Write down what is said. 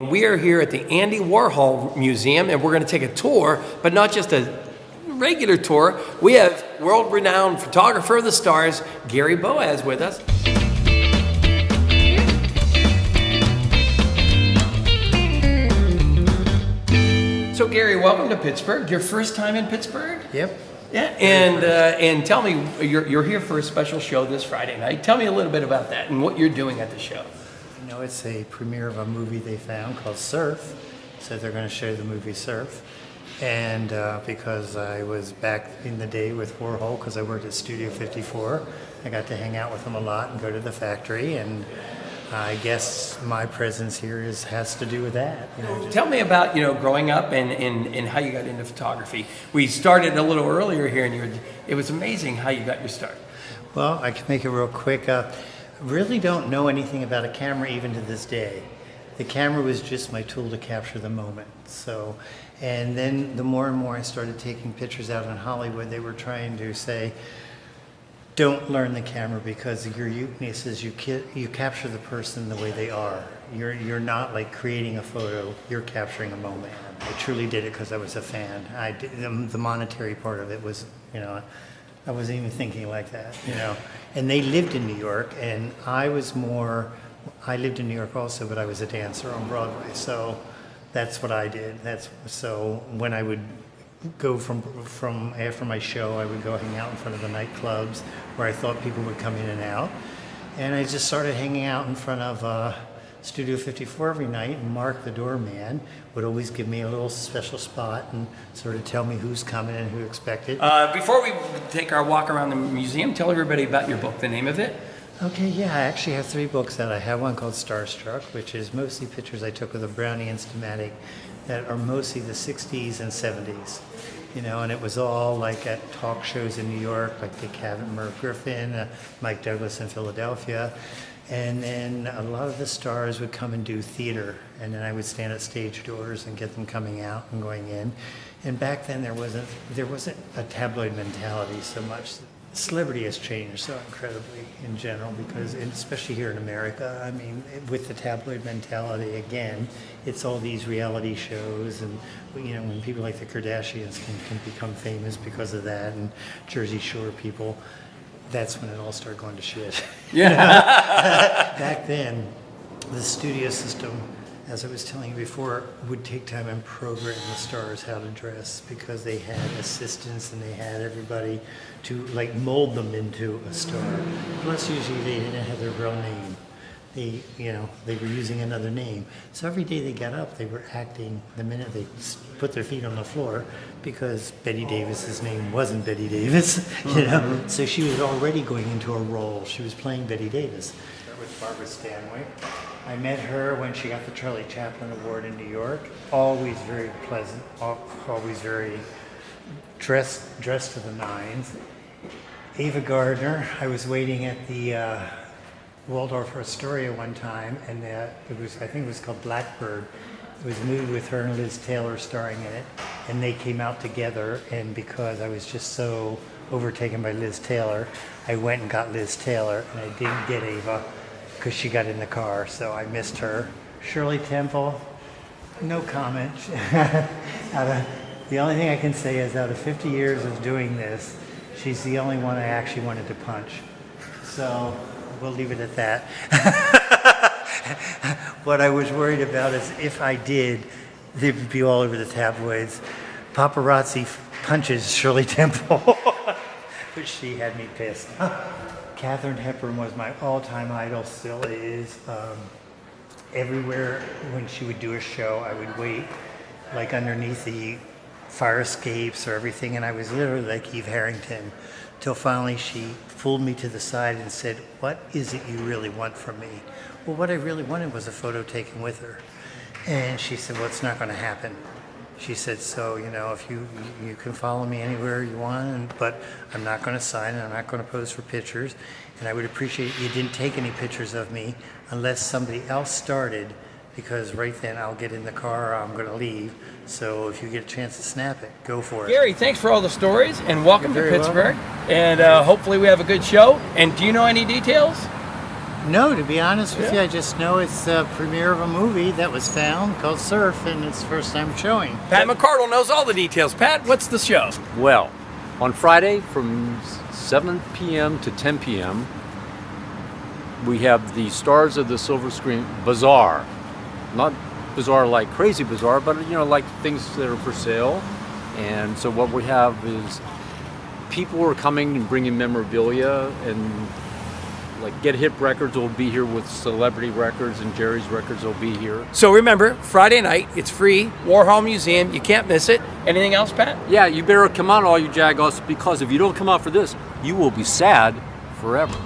We are here at the Andy Warhol Museum, and we're going to take a tour, but not just a regular tour. We have world-renowned photographer of the stars, Gary Boas, with us. So Gary, welcome to Pittsburgh. Your first time in Pittsburgh? Yep. Yeah, and tell me, you're here for a special show this Friday night. Tell me a little bit about that and what you're doing at the show. You know, it's a premiere of a movie they found called Surf, so they're going to show the movie Surf. And because I was back in the day with Warhol, because I worked at Studio 54, I got to hang out with him a lot and go to the factory, and I guess my presence here has to do with that. You know, Tell me about, growing up and how you got into photography. We started a little earlier here, and it was amazing how you got your start. Well, I can make it real quick. Really don't know anything about a camera even to this day. The camera was just my tool to capture the moment. So, and then the more and more I started taking pictures out in Hollywood, they were trying to say, don't learn the camera because your uniqueness is you capture the person the way they are. You're not like creating a photo, you're capturing a moment. I truly did it because I was a fan. The monetary part of it was, I wasn't even thinking like that, And they lived in New York, and I lived in New York also, but I was a dancer on Broadway, so that's what I did. So when I would go from after my show, I would go hang out in front of the nightclubs where I thought people would come in and out. And I just started hanging out in front of Studio 54 every night, and Mark, the doorman, would always give me a little special spot and sort of tell me who's coming and who expected. Before we take our walk around the museum, tell everybody about your book, the name of it. Okay, yeah, I actually have 3 books out. I have one called Starstruck, which is mostly pictures I took with a Brownie Instamatic that are mostly the 60s and 70s. And it was all like at talk shows in New York, like Dick Cavett, Merv Griffin, Mike Douglas in Philadelphia. And then a lot of the stars would come and do theater, and then I would stand at stage doors and get them coming out and going in. And back then there wasn't a tabloid mentality so much. Celebrity has changed so incredibly in general because, especially here in America, I mean, with the tabloid mentality, again, it's all these reality shows, and when people like the Kardashians can become famous because of that, and Jersey Shore people, that's when it all started going to shit. Yeah. Back then, the studio system, as I was telling you before, would take time and program the stars how to dress because they had assistants and they had everybody to mold them into a star. Plus, usually they didn't have their real name. They were using another name. So every day they got up, they were acting the minute they put their feet on the floor because Betty Davis's name wasn't Betty Davis, So she was already going into a role. She was playing Betty Davis. Start with Barbara Stanwyck. I met her when she got the Charlie Chaplin Award in New York. Always very pleasant, always very dressed to the nines. Ava Gardner, I was waiting at the Waldorf Astoria one time, and I think it was called Blackbird. It was a movie with her and Liz Taylor starring in it, and they came out together, and because I was just so overtaken by Liz Taylor, I went and got Liz Taylor, and I didn't get Ava because she got in the car, so I missed her. Shirley Temple, no comment. The only thing I can say is out of 50 years of doing this, she's the only one I actually wanted to punch. So we'll leave it at that. What I was worried about is if I did, they would be all over the tabloids. Paparazzi punches Shirley Temple, but she had me pissed. Katharine Hepburn was my all-time idol, still is. Everywhere when she would do a show, I would wait like underneath the fire escapes or everything, and I was literally like Eve Harrington, till finally she pulled me to the side and said, "What is it you really want from me?" Well, what I really wanted was a photo taken with her. And she said, "Well, it's not going to happen." She said, "So, if you can follow me anywhere you want, but I'm not going to sign and I'm not going to pose for pictures. And I would appreciate you didn't take any pictures of me unless somebody else started, because right then I'll get in the car or I'm going to leave. So if you get a chance to snap it, go for it." Gary, thanks for all the stories, and welcome to You're very Pittsburgh. welcome. And hopefully we have a good show. And do you know any details? No, to be honest with you, I just know it's the premiere of a movie that was found called Surf, and it's first time showing. Pat McArdle knows all the details. Pat, what's the show? Well, on Friday from 7 p.m. to 10 p.m., we have the Stars of the Silver Screen Bazaar. Not bazaar like Crazy Bazaar, but like things that are for sale. And so what we have is people are coming and bringing memorabilia, and like Get Hip Records will be here with Celebrity Records, and Jerry's Records will be here. So remember, Friday night, it's free, Warhol Museum, you can't miss it. Anything else, Pat? Yeah, you better come out, all you Jagoffs, because if you don't come out for this, you will be sad forever.